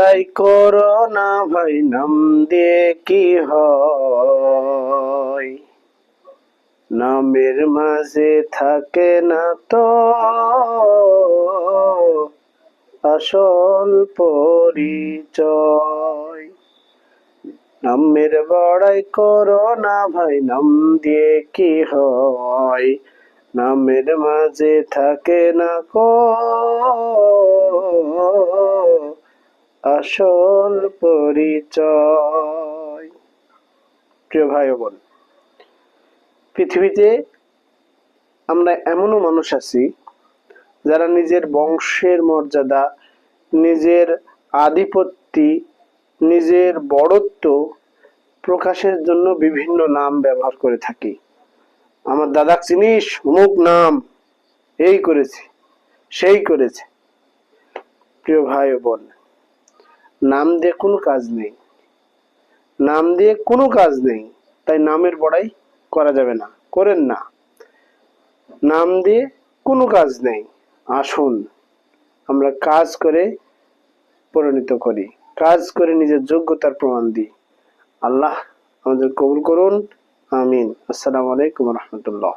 বড়াই করো না ভাই, নাম দিয়ে কি হয়? নামের মাঝে থাকে না তো আসল পরিচয়। নামের বড়াই করো না ভাই, নাম দিয়ে কি হয়? নামের মাঝে থাকে না কো আসল পরিচয়। প্রিয় ভাই ও বোন, পৃথিবীতে আমরা এমনও মানুষ আছি যারা নিজের বংশের মর্যাদা, নিজের আধিপত্য, নিজের বড়ত্ব প্রকাশের জন্য বিভিন্ন নাম ব্যবহার করে থাকি। আমার দাদা চিনিস, অমুক নাম, এই করেছে সেই করেছে। প্রিয় ভাই ও বোন, নাম দিয়ে কোনো কাজ নেই, নাম দিয়ে কোনো কাজ নেই, তাই নামের বড়াই করা যাবে না, করেন না। নাম দিয়ে কোনো কাজ নেই। আসুন আমরা কাজ করে পরিণত করি, কাজ করে নিজের যোগ্যতার প্রমাণ দিই। আল্লাহ আমাদের কবুল করুন, আমিন। আসসালামু আলাইকুম রহমতুল্লাহ।